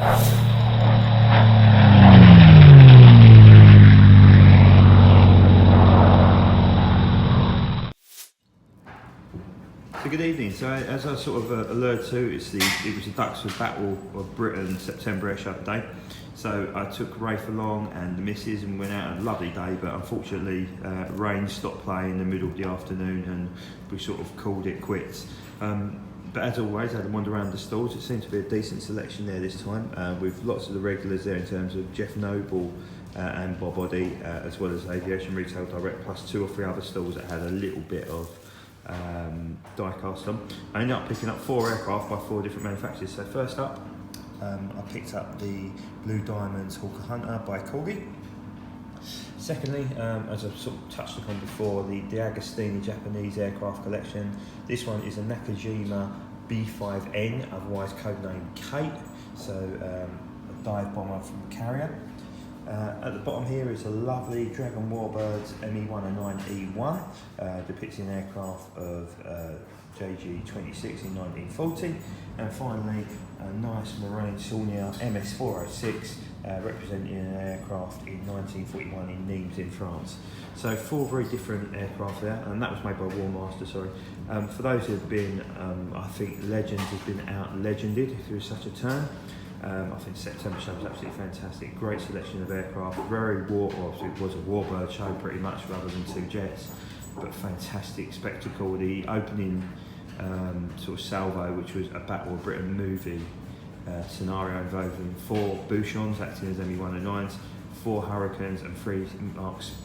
So good evening. So as I sort of alluded to, it was the Duxford Battle of Britain September airshow day. So I took Rafe along and the missus and went out on a lovely day, but unfortunately rain stopped playing in the middle of the afternoon and we sort of called it quits. But as always, I had a wander around the stalls. It seemed to be a decent selection there this time, with lots of the regulars there in terms of Jeff Noble and Bob Oddy, as well as Aviation Retail Direct, plus 2 or 3 other stalls that had a little bit of die-cast on. I ended up picking up 4 aircraft by 4 different manufacturers. So first up, I picked up the Blue Diamonds Hawker Hunter by Corgi. Secondly, as I've sort of touched upon before, the DAgostino Japanese aircraft collection. This one is a Nakajima B5N, otherwise codenamed Kate, so a dive bomber from Carrier. At the bottom here is a lovely Dragon Warbirds ME109E1, depicting an aircraft of JG26 in 1940. And finally, a nice Marine Saulnier MS406, representing an aircraft in 1941 in Nîmes in France. So 4 very different aircraft there, and that was made by Warmaster, sorry. For those who have been, I think Legends has been out-legended, if there is such a term. I think September show was absolutely fantastic. Great selection of aircraft, very obviously it was a warbird show pretty much rather than 2 jets, but fantastic spectacle. The opening sort of salvo, which was a Battle of Britain movie scenario involving 4 Bouchons acting as ME109s, 4 Hurricanes and 3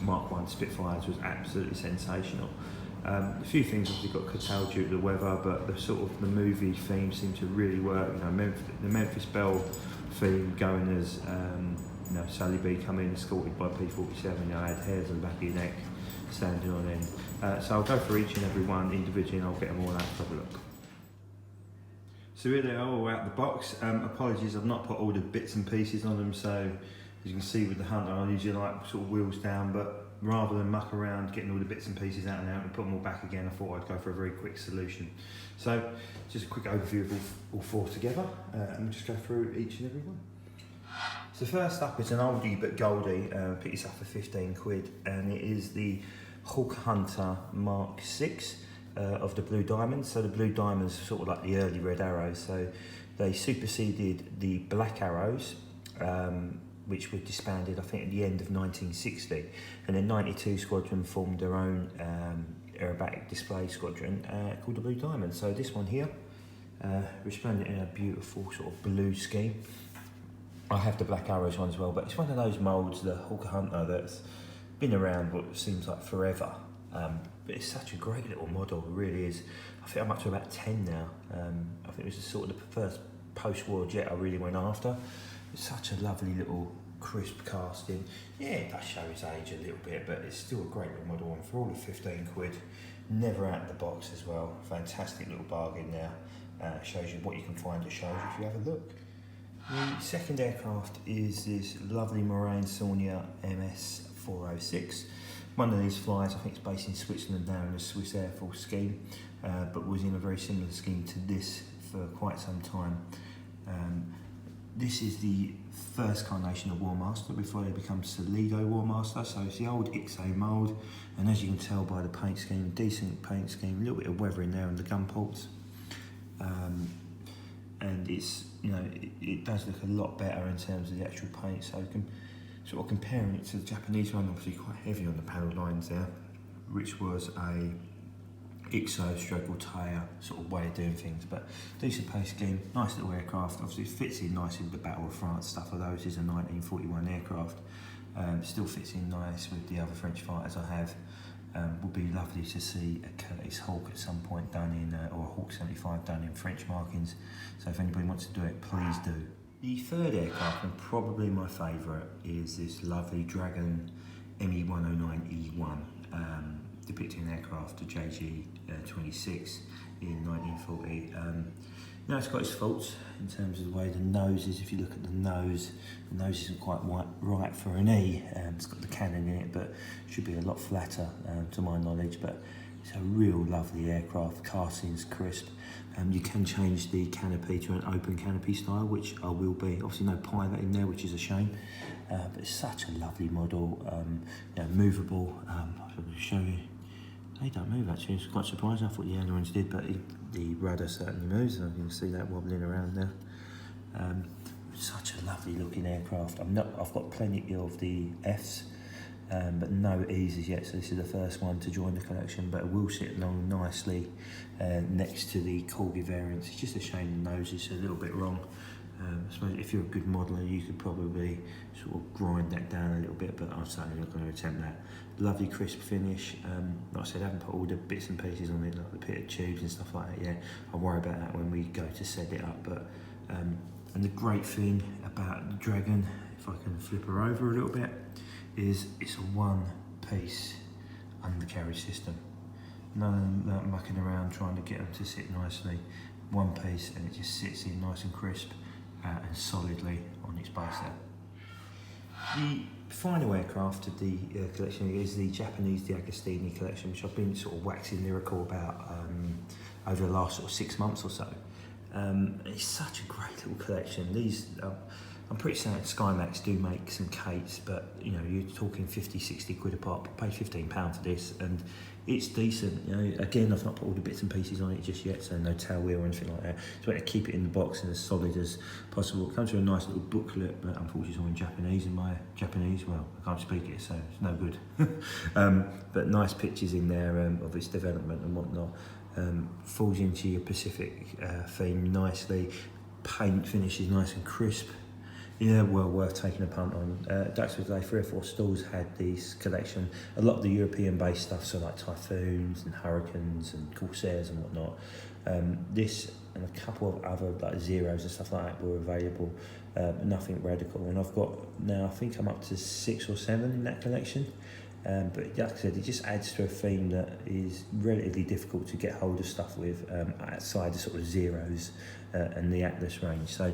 Mark 1 Spitfires, was absolutely sensational. A few things obviously got curtailed due to the weather, but the movie theme seemed to really work. You know, the Memphis Belle theme going as Sally B coming escorted by P47. You know, I had hairs on the back of your neck standing on end. So I'll go for each and every one individually, and I'll get them all out to have a look. So here they are, all out the box. Apologies, I've not put all the bits and pieces on them. So as you can see with the Hunter, I usually like sort of wheels down, but rather than muck around getting all the bits and pieces out and put them all back again, I thought I'd go for a very quick solution. So just a quick overview of all 4 together, and we'll just go through each and every one. So first up is an oldie but goldie, picked this up for 15 quid, and it is the Hawker Hunter Mark 6 of the Blue Diamonds. So the Blue Diamonds are sort of like the early Red Arrows, so they superseded the Black Arrows, which were disbanded, I think, at the end of 1960. And then 92 Squadron formed their own aerobatic display squadron called the Blue Diamond. So this one here, resplendent in a beautiful sort of blue scheme. I have the Black Arrows one as well, but it's one of those moulds, the Hawker Hunter, that's been around what seems like forever. But it's such a great little model, it really is. I think I'm up to about 10 now. I think it was sort of the first post-war jet I really went after. It's such a lovely little crisp casting. Yeah, it does show its age a little bit, but it's still a great little model, and for all of 15 quid, never out of the box as well. Fantastic little bargain there. Shows you what you can find at shows if you have a look. The second aircraft is this lovely Marine Saulnier MS406. One of these flies, I think it's based in Switzerland now in a Swiss Air Force scheme, but was in a very similar scheme to this for quite some time. This is the first carnation of Warmaster before they become Solido Warmaster, so it's the old XA mould, and as you can tell by the paint scheme, decent paint scheme, a little bit of weathering there in the gun ports, and it's, you know, it does look a lot better in terms of the actual paint. So sort of comparing it to the Japanese one, obviously quite heavy on the panel lines there, which was a IXO stroke Altair sort of way of doing things, but decent paint scheme, nice little aircraft. Obviously it fits in nicely with the Battle of France stuff, although this is a 1941 aircraft. Still fits in nice with the other French fighters I have. Would be lovely to see a Curtis Hawk at some point done in, or a Hawk 75 done in French markings. So if anybody wants to do it, please do. The third aircraft, and probably my favourite, is this lovely Dragon ME109E1. Depicting an aircraft of JG26 in 1940. Now it's got its faults in terms of the way the nose is. If you look at the nose isn't quite right for an E. It's got the cannon in it, but should be a lot flatter to my knowledge. But It's a real lovely aircraft, castings crisp. You can change the canopy to an open canopy style, which I will be. Obviously no pilot in there, which is a shame. But it's such a lovely model, movable. I'll show you. They don't move actually, it's quite surprising. I thought the ailerons did, but the rudder certainly moves, and you can see that wobbling around there. Such a lovely looking aircraft. I've got plenty of the Fs, but no E's as yet, so this is the first one to join the collection, but it will sit along nicely next to the Corgi variants. It's just a shame the nose is a little bit wrong. I suppose if you're a good modeller, you could probably sort of grind that down a little bit, but I'm certainly not going to attempt that. Lovely crisp finish. Like I said, I haven't put all the bits and pieces on it, like the pitted tubes and stuff like that yet. I'll worry about that when we go to set it up. But and the great thing about the Dragon, if I can flip her over a little bit, is it's a one-piece undercarriage system. None of that mucking around trying to get them to sit nicely. One piece, and it just sits in nice and crisp and solidly on its base there. The final aircraft of the collection is the Japanese DAgostino collection, which I've been sort of waxing lyrical about over the last sort of 6 months or so. It's such a great little collection. These, I'm pretty certain Skymax do make some Kates, but you know, you're talking 50-60 quid a pop. I paid £15 for this, and it's decent. You know, again, I've not put all the bits and pieces on it just yet, so no tail wheel or anything like that. So I want to keep it in the box and as solid as possible. It comes with a nice little booklet, but unfortunately it's all in Japanese, and my Japanese, well, I can't speak it, so it's no good. But nice pictures in there of its development and whatnot. Falls into your Pacific theme nicely. Paint finishes nice and crisp. Yeah, well worth taking a punt on. Duxford, 3 or 4 stores had this collection. A lot of the European-based stuff, so like Typhoons and Hurricanes and Corsairs and whatnot. This and a couple of other like Zeros and stuff like that were available, but nothing radical. And I've got now, I think I'm up to 6 or 7 in that collection. But like I said, it just adds to a theme that is relatively difficult to get hold of stuff with outside the sort of Zeros and the Atlas range. So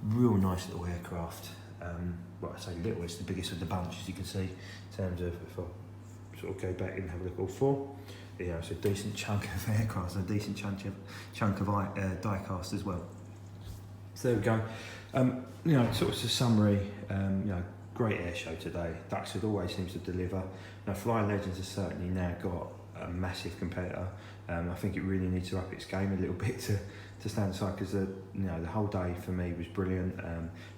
real nice little aircraft. Well, I say little, it's the biggest of the bunch, as you can see, in terms of, if I sort of go back and have a look at all 4. Yeah, it's a decent chunk of aircraft, a decent chunk of die-cast as well. So there we go. You know, sort of as a summary, you know, great air show today. Duxford always seems to deliver. Now, Flying Legends has certainly now got a massive competitor. I think it really needs to up its game a little bit to stand aside, because you know, the whole day for me was brilliant.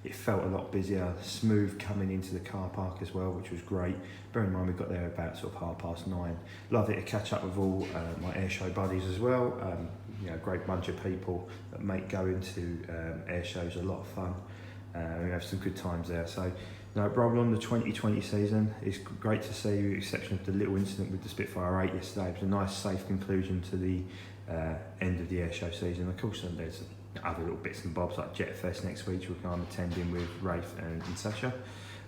It felt a lot busier, smooth coming into the car park as well, which was great. Bear in mind we got there about sort of 9:30. Lovely to catch up with all my air show buddies as well. You know, great bunch of people that make going to air shows a lot of fun. We have some good times there. So, no, roll on the 2020 season. It's great to see, with the exception of the little incident with the Spitfire 8 yesterday. It was a nice, safe conclusion to the end of the airshow season. Of course, there's other little bits and bobs like Jet Fest next week, which I'm attending with Rafe and Sasha.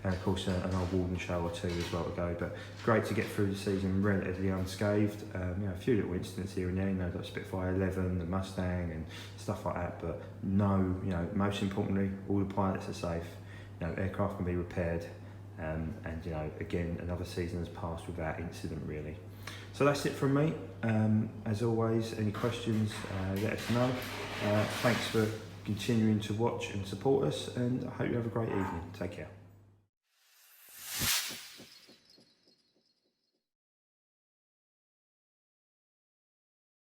And of course, an old Walden show or 2 as well to go. But great to get through the season relatively unscathed. You know, a few little incidents here and there, you know, like Spitfire 11, the Mustang and stuff like that. But no, you know, most importantly, all the pilots are safe. You know, aircraft can be repaired, and you know, again, another season has passed without incident really. So that's it from me. As always, any questions, let us know. Thanks for continuing to watch and support us, and I hope you have a great evening. Take care.